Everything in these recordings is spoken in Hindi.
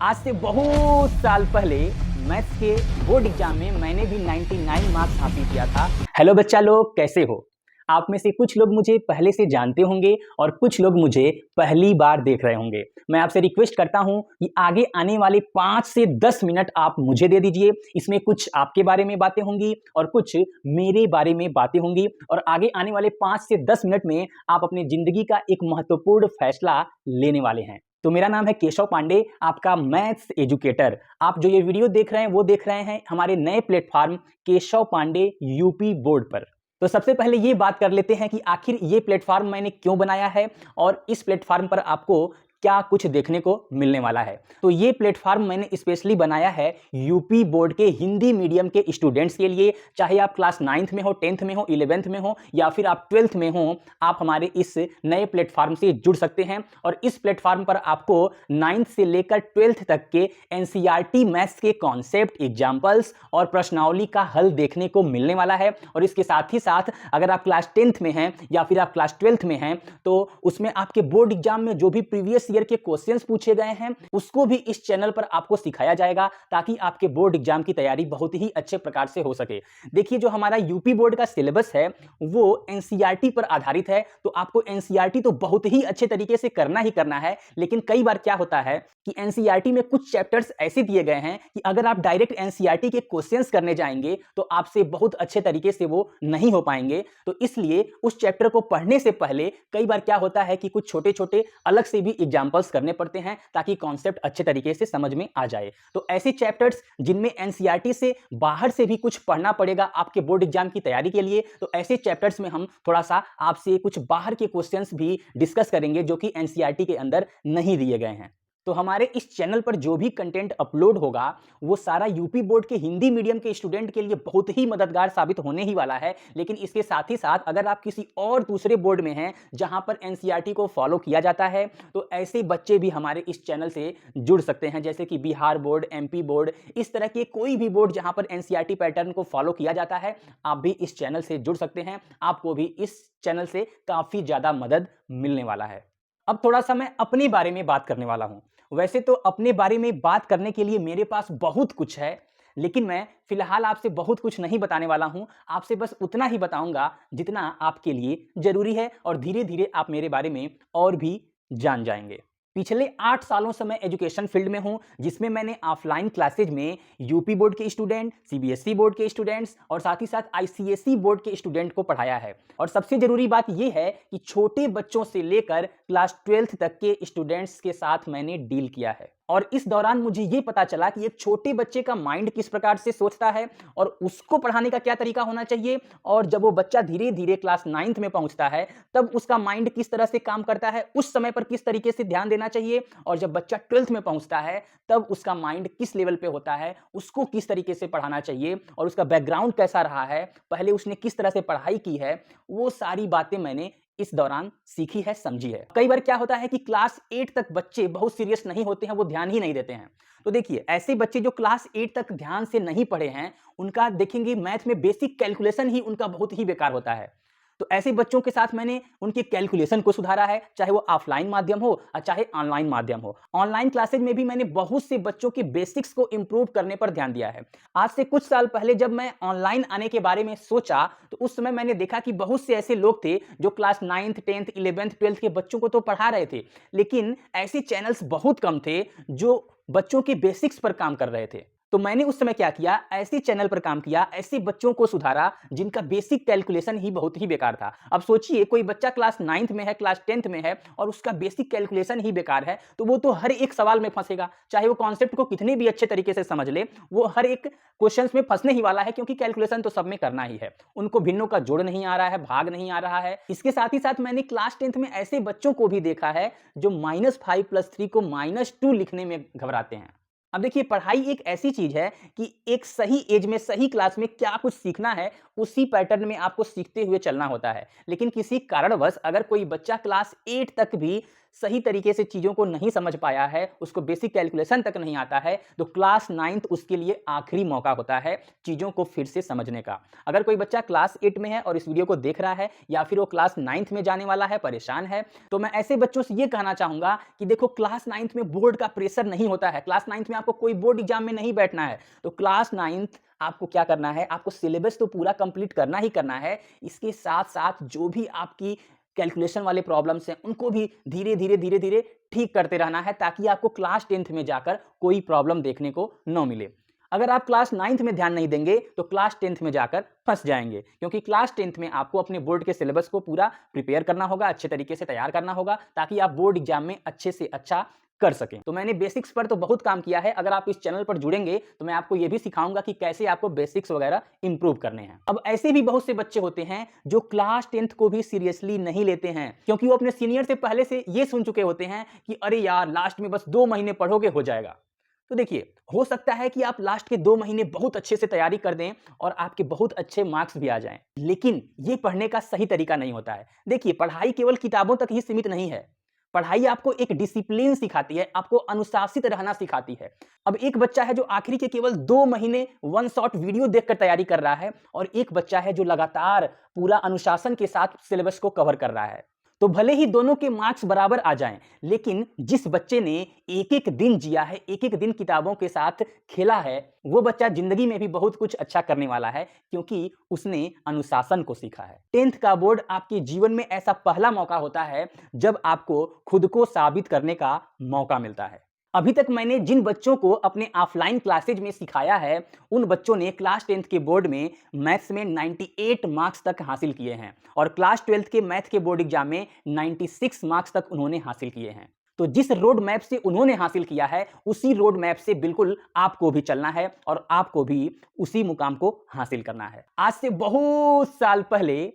आज से बहुत साल पहले मैथ्स के बोर्ड एग्जाम में मैंने भी 99 मार्क्स हासिल किया था। हेलो बच्चा लोग, कैसे हो? आप में से कुछ लोग मुझे पहले से जानते होंगे और कुछ लोग मुझे पहली बार देख रहे होंगे। मैं आपसे रिक्वेस्ट करता हूं कि आगे आने वाले 5 से 10 मिनट आप मुझे दे दीजिए। इसमें कुछ आपके बारे में बातें होंगी और कुछ मेरे बारे में बातें होंगी और आगे आने वाले 5 से 10 मिनट में आप अपनी जिंदगी का एक महत्वपूर्ण फैसला लेने वाले हैं। तो मेरा नाम है केशव पांडे, आपका मैथ्स एजुकेटर। आप जो ये वीडियो देख रहे हैं वो देख रहे हैं हमारे नए platform Keshav Pandey UP board पर। तो सबसे पहले ये बात कर लेते हैं कि आखिर ये प्लेटफॉर्म मैंने क्यों बनाया है और इस प्लेटफॉर्म पर आपको क्या कुछ देखने को मिलने वाला है। तो ये प्लेटफॉर्म मैंने स्पेशली बनाया है यूपी बोर्ड के हिंदी मीडियम के स्टूडेंट्स के लिए। चाहे आप क्लास 9th में हो, 10th में हो, 11th में हो या फिर आप 12th में हो, आप हमारे इस नए प्लेटफॉर्म से जुड़ सकते हैं। और इस प्लेटफॉर्म पर आपको 9th से लेकर 12th तक के एनसीईआरटी मैथ्स के कॉन्सेप्ट, एग्जाम्पल्स और प्रश्नावली का हल देखने को मिलने वाला है। और इसके साथ ही साथ अगर आप क्लास 10th में हैं या फिर आप क्लास 12th में हैं तो उसमें आपके बोर्ड एग्जाम में जो भी प्रीवियस ईयर के क्वेश्चंस पूछे गए हैं उसको भी इस चैनल पर आपको सिखाया जाएगा, ताकि आपके बोर्ड एग्जाम की तैयारी बहुत ही अच्छे प्रकार से हो सके। देखिए, जो हमारा यूपी बोर्ड का सिलेबस है वो एनसीईआरटी पर आधारित है, तो आपको एनसीईआरटी तो बहुत ही अच्छे तरीके से करना ही करना है। लेकिन कई बार क्या होता है कि एनसीईआरटी में कुछ चैप्टर्स ऐसे दिए गए हैं कि अगर आप डायरेक्ट एनसीईआरटी के क्वेश्चंस करने जाएंगे तो आपसे बहुत अच्छे तरीके से वो नहीं हो पाएंगे। तो इसलिए उस चैप्टर को पढ़ने से पहले कई बार क्या होता है कि कुछ छोटे छोटे अलग से भी एग्जाम्पल्स करने पड़ते हैं, ताकि कॉन्सेप्ट अच्छे तरीके से समझ में आ जाए। तो ऐसे चैप्टर्स जिनमें एनसीईआरटी से बाहर से भी कुछ पढ़ना पड़ेगा आपके बोर्ड एग्जाम की तैयारी के लिए, तो ऐसे चैप्टर्स में हम थोड़ा सा आपसे कुछ बाहर के क्वेश्चंस भी डिस्कस करेंगे जो कि एनसीईआरटी के अंदर नहीं दिए गए हैं। तो हमारे इस चैनल पर जो भी कंटेंट अपलोड होगा वो सारा यूपी बोर्ड के हिंदी मीडियम के स्टूडेंट के लिए बहुत ही मददगार साबित होने ही वाला है। लेकिन इसके साथ ही साथ अगर आप किसी और दूसरे बोर्ड में हैं जहां पर एनसीईआरटी को फॉलो किया जाता है, तो ऐसे बच्चे भी हमारे इस चैनल से जुड़ सकते हैं, जैसे कि बिहार बोर्ड, एमपी बोर्ड, इस तरह के कोई भी बोर्ड जहां पर एनसीईआरटी पैटर्न को फॉलो किया जाता है, आप भी इस चैनल से जुड़ सकते हैं। आपको भी इस चैनल से काफी ज्यादा मदद मिलने वाला है। अब थोड़ा सा मैं अपने बारे में बात करने वाला हूं। वैसे तो अपने बारे में बात करने के लिए मेरे पास बहुत कुछ है, लेकिन मैं फिलहाल आपसे बहुत कुछ नहीं बताने वाला हूं। आपसे बस उतना ही बताऊंगा जितना आपके लिए जरूरी है, और धीरे धीरे आप मेरे बारे में और भी जान जाएंगे। पिछले 8 सालों से मैं एजुकेशन फील्ड में हूं, जिसमें मैंने ऑफलाइन क्लासेज में यूपी बोर्ड के स्टूडेंट, सीबीएसई बोर्ड के स्टूडेंट्स और साथ ही साथ आईसीएसई बोर्ड के स्टूडेंट को पढ़ाया है। और सबसे जरूरी बात यह है कि छोटे बच्चों से लेकर क्लास 12th तक के स्टूडेंट्स के साथ मैंने डील किया है। और इस दौरान मुझे यह पता चला कि एक छोटे बच्चे का माइंड किस प्रकार से सोचता है और उसको पढ़ाने का क्या तरीका होना चाहिए, और जब वो बच्चा धीरे धीरे क्लास 9th में पहुंचता है तब उसका माइंड किस तरह से काम करता है, उस समय पर किस तरीके से ध्यान देना चाहिए, और जब बच्चा 12th में पहुंचता है तब उसका माइंड किस लेवल पे होता है, उसको किस तरीके से पढ़ाना चाहिए और उसका बैकग्राउंड कैसा रहा है, पहले उसने किस तरह से पढ़ाई की है, वो सारी बातें मैंने इस दौरान सीखी है, समझी है। कई बार क्या होता है कि क्लास 8 तक बच्चे बहुत सीरियस नहीं होते हैं, वो ध्यान ही नहीं देते हैं। तो देखिए, ऐसे बच्चे जो क्लास 8 तक ध्यान से नहीं पढ़े हैं, उनका देखेंगे मैथ में बेसिक कैलकुलेशन ही उनका बहुत ही बेकार होता है। तो ऐसे बच्चों के साथ मैंने उनके कैलकुलेशन को सुधारा है, चाहे वो ऑफलाइन माध्यम हो और चाहे ऑनलाइन माध्यम हो। ऑनलाइन क्लासेज में भी मैंने बहुत से बच्चों के बेसिक्स को इंप्रूव करने पर ध्यान दिया है। आज से कुछ साल पहले जब मैं ऑनलाइन आने के बारे में सोचा, तो उस समय मैंने देखा कि बहुत से ऐसे लोग थे जो class 9th, 10th, 11th, 12th के बच्चों को तो पढ़ा रहे थे, लेकिन ऐसे चैनल्स बहुत कम थे जो बच्चों के बेसिक्स पर काम कर रहे थे। तो मैंने उस समय क्या किया, ऐसे चैनल पर काम किया, ऐसे बच्चों को सुधारा जिनका बेसिक कैलकुलेशन ही बहुत ही बेकार था। अब सोचिए, कोई बच्चा क्लास 9th में है, क्लास 10th में है और उसका बेसिक कैलकुलेशन ही बेकार है, तो वो तो हर एक सवाल में फंसेगा, चाहे वो कॉन्सेप्ट को कितने भी अच्छे तरीके से समझ ले, वो हर एक क्वेश्चन में फंसने ही वाला है, क्योंकि कैलकुलेशन तो सब में करना ही है। उनको भिन्नों का जोड़ नहीं आ रहा है, भाग नहीं आ रहा है। इसके साथ ही साथ मैंने क्लास 10th में ऐसे बच्चों को भी देखा है जो -5 + 3 को -2 लिखने में घबराते हैं। अब देखिए, पढ़ाई एक ऐसी चीज है कि एक सही एज में, सही क्लास में क्या कुछ सीखना है, उसी पैटर्न में आपको सीखते हुए चलना होता है। लेकिन किसी कारणवश अगर कोई बच्चा क्लास 8 तक भी सही तरीके से चीज़ों को नहीं समझ पाया है, उसको बेसिक कैलकुलेशन तक नहीं आता है, तो क्लास 9th उसके लिए आखिरी मौका होता है चीज़ों को फिर से समझने का। अगर कोई बच्चा क्लास 8 में है और इस वीडियो को देख रहा है या फिर वो क्लास 9th में जाने वाला है, परेशान है, तो मैं ऐसे बच्चों से ये कहना चाहूँगा कि देखो क्लास 9th में बोर्ड का प्रेशर नहीं होता है, क्लास 9th में आपको कोई बोर्ड एग्जाम में नहीं बैठना है। तो क्लास 9th आपको क्या करना है, आपको सिलेबस तो पूरा कंप्लीट करना ही करना है, इसके साथ-साथ जो भी आपकी कैलकुलेशन वाले प्रॉब्लम्स हैं, उनको भी धीरे-धीरे ठीक करते रहना है ताकि आपको क्लास 10th में जाकर कोई प्रॉब्लम देखने को न मिले। अगर आप क्लास 9th में ध्यान नहीं देंगे तो क्लास 10th में जाकर फंस जाएंगे, क्योंकि क्लास 10th में आपको अपने बोर्ड के सिलेबस को पूरा प्रिपेयर करना होगा, अच्छे तरीके से तैयार करना होगा ताकि आप बोर्ड एग्जाम में अच्छे से अच्छा कर सकें। तो मैंने बेसिक्स पर तो बहुत काम किया है, अगर आप इस चैनल पर जुड़ेंगे तो मैं आपको यह भी सिखाऊंगा कि कैसे आपको बेसिक्स वगैरह इंप्रूव करने हैं। अब ऐसे भी बहुत से बच्चे होते हैं जो क्लास 10th को भी सीरियसली नहीं लेते हैं, क्योंकि वो अपने सीनियर से पहले से ये सुन चुके होते हैं कि अरे यार लास्ट में बस 2 महीने पढ़ोगे हो जाएगा। तो देखिए, हो सकता है कि आप लास्ट के 2 महीने बहुत अच्छे से तैयारी कर दें और आपके बहुत अच्छे मार्क्स भी आ जाएं, लेकिन ये पढ़ने का सही तरीका नहीं होता है। देखिए, पढ़ाई केवल किताबों तक ही सीमित नहीं है। पढ़ाई आपको एक डिसिप्लिन सिखाती है, आपको अनुशासित रहना सिखाती है। अब एक बच्चा है जो आखिरी के केवल 2 महीने वन शॉट वीडियो देखकर तैयारी कर रहा है और एक बच्चा है जो लगातार पूरा अनुशासन के साथ सिलेबस को कवर कर रहा है। तो भले ही दोनों के मार्क्स बराबर आ जाएं, लेकिन जिस बच्चे ने एक-एक दिन जिया है, एक-एक दिन किताबों के साथ खेला है, वो बच्चा जिंदगी में भी बहुत कुछ अच्छा करने वाला है, क्योंकि उसने अनुशासन को सीखा है। 10th का बोर्ड आपके जीवन में ऐसा पहला मौका होता है जब आपको खुद को साबित करने का मौका मिलता है। अभी तक मैंने जिन बच्चों को अपने ऑफलाइन क्लासेज में सिखाया है, उन बच्चों ने क्लास 10th के बोर्ड में मैथ्स में 98 मार्क्स तक हासिल किए हैं और क्लास 12th के मैथ के बोर्ड एग्जाम में 96 मार्क्स तक उन्होंने हासिल किए हैं। तो जिस रोड मैप से उन्होंने हासिल किया है, उसी रोड मैप से बिल्कुल आपको भी चलना है और आपको भी उसी मुकाम को हासिल करना है। आज से बहुत साल पहले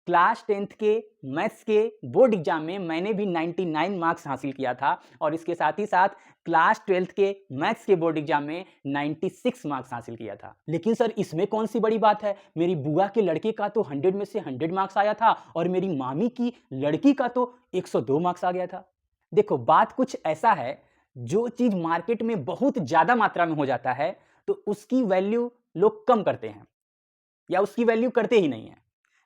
क्लास 10th के मैथ्स के बोर्ड एग्जाम में मैंने भी 99 मार्क्स हासिल किया था और इसके साथ ही साथ क्लास 12th के मैथ्स के बोर्ड एग्जाम में 96 मार्क्स हासिल किया था। लेकिन सर इसमें कौन सी बड़ी बात है, मेरी बुआ के लड़के का तो 100 में से 100 मार्क्स आया था और मेरी मामी की लड़की का तो 102 मार्क्स आ गया था। देखो, बात कुछ ऐसा है, जो चीज मार्केट में बहुत ज्यादा मात्रा में हो जाता है तो उसकी वैल्यू लोग कम करते हैं या उसकी वैल्यू करते ही नहीं है,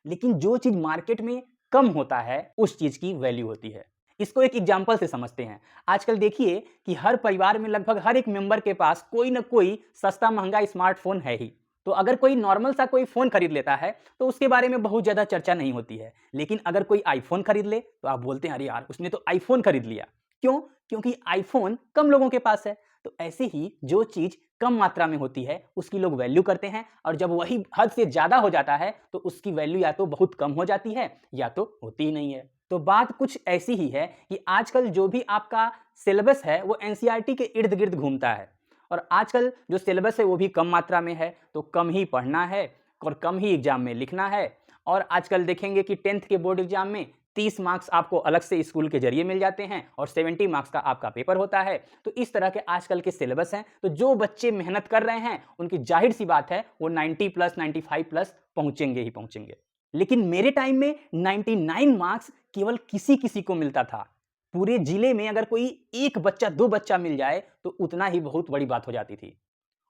लेकिन जो चीज मार्केट में कम होता है उस चीज की वैल्यू होती है। इसको एक एग्जांपल से समझते हैं। आजकल देखिए कि हर परिवार में लगभग हर एक मेंबर के पास कोई ना कोई सस्ता महंगा स्मार्टफोन है ही। तो अगर कोई नॉर्मल सा कोई फोन खरीद लेता है तो उसके बारे में बहुत ज्यादा चर्चा नहीं होती है, लेकिन अगर कोई आईफोन खरीद ले तो आप बोलते हैं अरे यार उसने तो आईफोन खरीद लिया। क्यों? क्योंकि आईफोन कम लोगों के पास है। तो ऐसे ही जो चीज कम मात्रा में होती है उसकी लोग वैल्यू करते हैं और जब वही हद से ज्यादा हो जाता है तो उसकी वैल्यू या तो बहुत कम हो जाती है या तो होती ही नहीं है। तो बात कुछ ऐसी ही है कि आजकल जो भी आपका सिलेबस है वो एनसीईआरटी के इर्द गिर्द घूमता है और आजकल जो सिलेबस है वो भी कम मात्रा में है, तो कम ही पढ़ना है और कम ही एग्जाम में लिखना है। और आजकल देखेंगे कि 10th के बोर्ड एग्जाम में 30 मार्क्स आपको अलग से स्कूल के जरिए मिल जाते हैं और 70 मार्क्स का आपका पेपर होता है। तो इस तरह के आजकल के सिलेबस हैं, तो जो बच्चे मेहनत कर रहे हैं उनकी जाहिर सी बात है वो 90 प्लस 95 प्लस पहुंचेंगे ही पहुंचेंगे। लेकिन मेरे टाइम में 99 मार्क्स केवल किसी किसी को मिलता था। पूरे जिले में अगर कोई एक बच्चा 2 बच्चा मिल जाए तो उतना ही बहुत बड़ी बात हो जाती थी।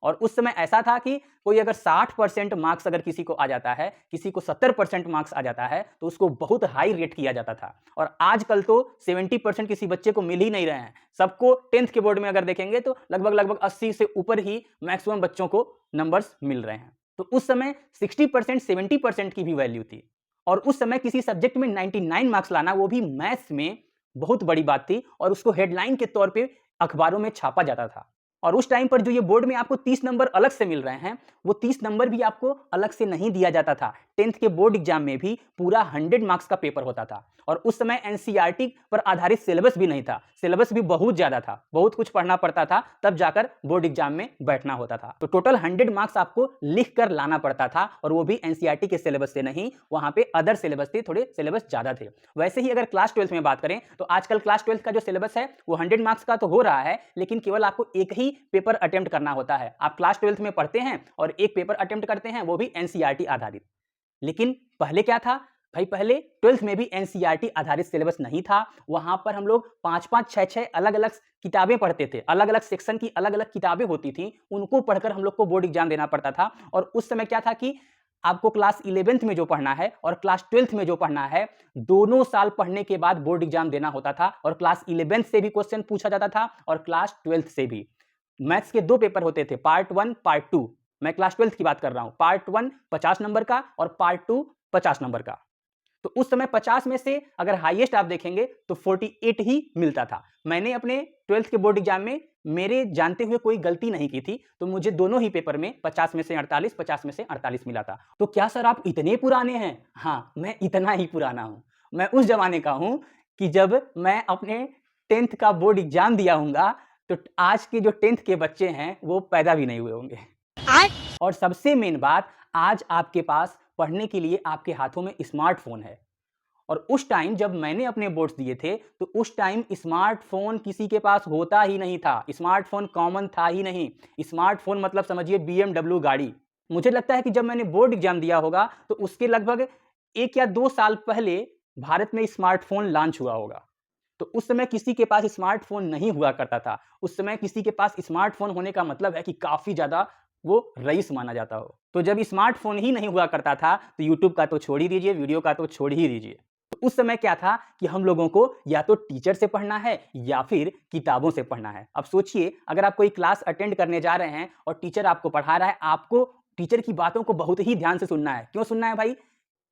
और उस समय ऐसा था कि कोई अगर 60% मार्क्स अगर किसी को आ जाता है, किसी को 70% मार्क्स आ जाता है तो उसको बहुत हाई रेट किया जाता था। और आजकल तो 70% किसी बच्चे को मिल ही नहीं रहे हैं। सबको 10th के बोर्ड में अगर देखेंगे तो लगभग 80 से ऊपर ही मैक्सिमम बच्चों को नंबर्स मिल रहे हैं। तो उस समय 60% 70% की भी वैल्यू थी और उस समय किसी सब्जेक्ट में 99 मार्क्स लाना, वो भी मैथ्स में, बहुत बड़ी बात थी और उसको हेडलाइन के तौर पे अखबारों में छापा जाता था। और उस टाइम पर जो ये बोर्ड में आपको 30 नंबर अलग से मिल रहे हैं, वो 30 नंबर भी आपको अलग से नहीं दिया जाता था। 10th के बोर्ड एग्जाम में भी पूरा 100 मार्क्स का पेपर होता था और उस समय एनसीईआरटी पर आधारित सिलेबस भी नहीं था। सिलेबस भी बहुत ज्यादा था, बहुत कुछ पढ़ना पड़ता था, तब जाकर बोर्ड एग्जाम में बैठना होता था। तो टोटल 100 मार्क्स आपको लिख कर लाना पड़ता था और वो भी एनसीईआरटी के सिलेबस से नहीं, वहां पे अदर सिलेबस थे, थोड़े सिलेबस ज्यादा थे। वैसे ही अगर क्लास 12th में बात करें तो आजकल क्लास 12th का जो सिलेबस है वो 100 मार्क्स का तो हो रहा है, लेकिन केवल आपको एक ही पेपर अटेम्प्ट करना होता है। आप क्लास 12th में पढ़ते हैं और एक पेपर अटेम्प्ट करते हैं, वो भी एनसीईआरटी आधारित। लेकिन पहले क्या था, भाई पहले 12th में भी एनसीईआरटी आधारित सिलेबस नहीं था। वहां पर हम लोग 5-5, 6-6 अलग-अलग किताबें पढ़ते थे, अलग-अलग सेक्शन की अलग-अलग किताबें होती थी, उनको पढ़कर हम लोग को बोर्ड एग्जाम देना पड़ता था। और उस समय क्या था कि आपको क्लास 11th में जो पढ़ना है और क्लास 12th में जो पढ़ना है, दोनों साल पढ़ने के बाद बोर्ड एग्जाम देना होता था। और क्लास 11th से भी क्वेश्चन पूछा जाता था और क्लास 12th से भी। मैथ्स के 2 पेपर होते थे, पार्ट 1, पार्ट 2। मैं क्लास 12th की बात कर रहा हूं। पार्ट 1 50 नंबर का और पार्ट 2 50 नंबर का। तो उस समय 50 में से अगर हाईएस्ट आप देखेंगे तो 48 ही मिलता था। मैंने अपने 12th के बोर्ड एग्जाम में मेरे जानते हुए कोई गलती नहीं की थी, तो मुझे दोनों ही पेपर में 50 में से 48, 50 में से 48 मिला था। तो क्या सर आप इतने पुराने हैं? हाँ, मैं इतना ही पुराना हूं। मैं उस जमाने का हूं कि जब मैं अपने 10th का बोर्ड एग्जाम दिया हूंगा तो आज के जो 10th के बच्चे हैं वो पैदा भी नहीं हुए होंगे। और सबसे मेन बात, आज आपके पास पढ़ने के लिए आपके हाथों में स्मार्टफोन है। और उस टाइम जब मैंने अपने बोर्ड्स दिए थे तो उस टाइम स्मार्टफोन किसी के पास होता ही नहीं था। स्मार्टफोन कॉमन था ही नहीं। स्मार्टफोन मतलब समझिए BMW गाड़ी। मुझे लगता है कि जब मैंने बोर्ड एग्जाम दिया होगा तो उसके लगभग 1 या 2 साल पहले भारत में स्मार्टफोन लॉन्च हुआ होगा। तो उस समय किसी के पास स्मार्टफोन नहीं हुआ करता था। उस समय किसी के पास स्मार्टफोन होने का मतलब है कि काफी ज्यादा वो रईस माना जाता हो। तो जब स्मार्टफोन ही नहीं हुआ करता था तो यूट्यूब का तो छोड़ ही दीजिए, वीडियो का तो छोड़ ही दीजिए। तो उस समय क्या था कि हम लोगों को या तो टीचर से पढ़ना है या फिर किताबों से पढ़ना है। अब सोचिए, अगर आप कोई क्लास अटेंड करने जा रहे हैं और टीचर आपको पढ़ा रहा है, आपको टीचर की बातों को बहुत ही ध्यान से सुनना है। क्यों सुनना है भाई?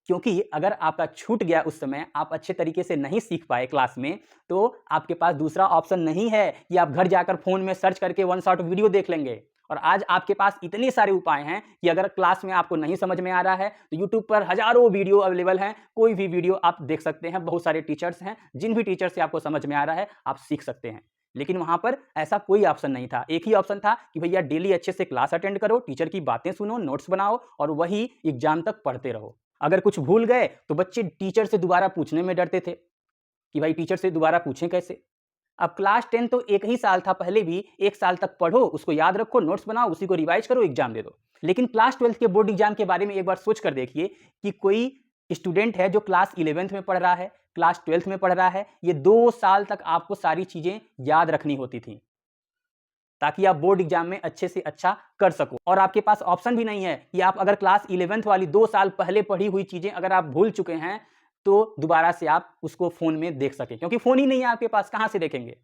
क्योंकि अगर आपका छूट गया, उस समय आप अच्छे तरीके से नहीं सीख पाए क्लास में, तो आपके पास दूसरा ऑप्शन नहीं है कि आप घर जाकर फोन में सर्च करके वन शॉट वीडियो देख लेंगे। और आज आपके पास इतने सारे उपाय हैं कि अगर क्लास में आपको नहीं समझ में आ रहा है तो यूट्यूब पर हजारों वीडियो अवेलेबल हैं। कोई भी वीडियो आप देख सकते हैं। बहुत सारे टीचर्स हैं, जिन भी टीचर से आपको समझ में आ रहा है आप सीख सकते हैं। लेकिन वहां पर ऐसा कोई ऑप्शन नहीं था। एक ही ऑप्शन था कि भैया डेली अच्छे से क्लास अटेंड करो, टीचर की बातें सुनो, नोट्स बनाओ और वही एग्जाम तक पढ़ते रहो। अगर कुछ भूल गए तो बच्चे टीचर से दोबारा पूछने में डरते थे कि भाई टीचर से दोबारा पूछें कैसे। अब क्लास 10 तो 1 ही साल था, पहले भी 1 साल तक पढ़ो, उसको याद रखो, नोट्स बनाओ, उसी को रिवाइज करो, एग्जाम दे दो। लेकिन क्लास 12 के बोर्ड एग्जाम के बारे में एक बार सोच कर देखिए कि कोई स्टूडेंट है जो क्लास 11th में पढ़ रहा है, क्लास 12th में पढ़ रहा है, ये 2 साल तक आपको सारी चीजें याद रखनी होती थी ताकि आप बोर्ड एग्जाम में अच्छे से अच्छा कर सको। और आपके पास ऑप्शन भी नहीं है कि आप अगर क्लास 11th वाली 2 साल पहले पढ़ी हुई चीजें अगर आप भूल चुके हैं तो दोबारा से आप उसको फोन में देख सके, क्योंकि फोन ही नहीं है आपके पास, कहां से देखेंगे।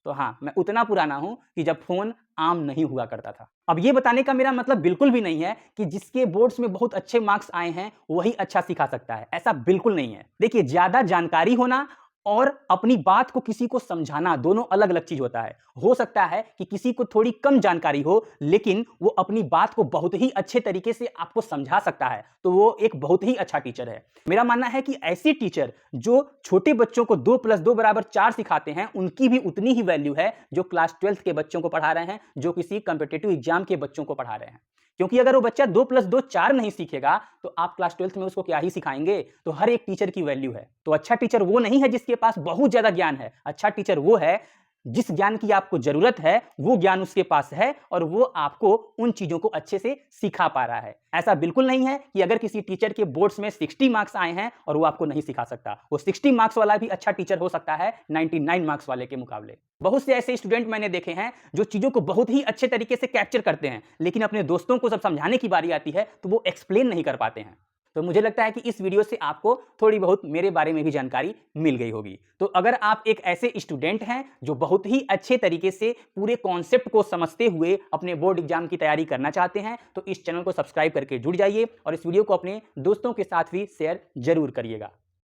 तो हाँ, मैं उतना पुराना हूं कि जब फोन आम नहीं हुआ करता था। अब ये बताने का मेरा मतलब बिल्कुल भी नहीं है कि जिसके बोर्ड्स में बहुत अच्छे मार्क्स आए हैं वही अच्छा सिखा सकता है, ऐसा बिल्कुल नहीं है। देखिए, ज्यादा जानकारी होना और अपनी बात को किसी को समझाना दोनों अलग अलग चीज होता है। हो सकता है कि किसी को थोड़ी कम जानकारी हो लेकिन वो अपनी बात को बहुत ही अच्छे तरीके से आपको समझा सकता है, तो वो एक बहुत ही अच्छा टीचर है। मेरा मानना है कि ऐसे टीचर जो छोटे बच्चों को 2 + 2 = 4 सिखाते हैं, उनकी भी उतनी ही वैल्यू है जो क्लास 12th के बच्चों को पढ़ा रहे हैं, जो किसी कॉम्पिटिटिव एग्जाम के बच्चों को पढ़ा रहे हैं। क्योंकि अगर वो बच्चा 2 + 2 4 नहीं सीखेगा तो आप क्लास 12th में उसको क्या ही सिखाएंगे। तो हर एक टीचर की वैल्यू है। तो अच्छा टीचर वो नहीं है जिसके पास बहुत ज्यादा ज्ञान है। अच्छा टीचर वो है जिस ज्ञान की आपको जरूरत है वो ज्ञान उसके पास है और वो आपको उन चीजों को अच्छे से सिखा पा रहा है। ऐसा बिल्कुल नहीं है कि अगर किसी टीचर के बोर्ड्स में 60 मार्क्स आए हैं और वो आपको नहीं सिखा सकता। वो 60 मार्क्स वाला भी अच्छा टीचर हो सकता है 99 मार्क्स वाले के मुकाबले। बहुत से ऐसे स्टूडेंट मैंने देखे हैं जो चीजों को बहुत ही अच्छे तरीके से कैप्चर करते हैं, लेकिन अपने दोस्तों को जब समझाने की बारी आती है तो वो एक्सप्लेन नहीं कर पाते हैं। तो मुझे लगता है कि इस वीडियो से आपको थोड़ी बहुत मेरे बारे में भी जानकारी मिल गई होगी। तो अगर आप एक ऐसे स्टूडेंट हैं जो बहुत ही अच्छे तरीके से पूरे कॉन्सेप्ट को समझते हुए अपने बोर्ड एग्जाम की तैयारी करना चाहते हैं तो इस चैनल को सब्सक्राइब करके जुड़ जाइए और इस वीडियो को अपने दोस्तों के साथ भी शेयर जरूर करिएगा।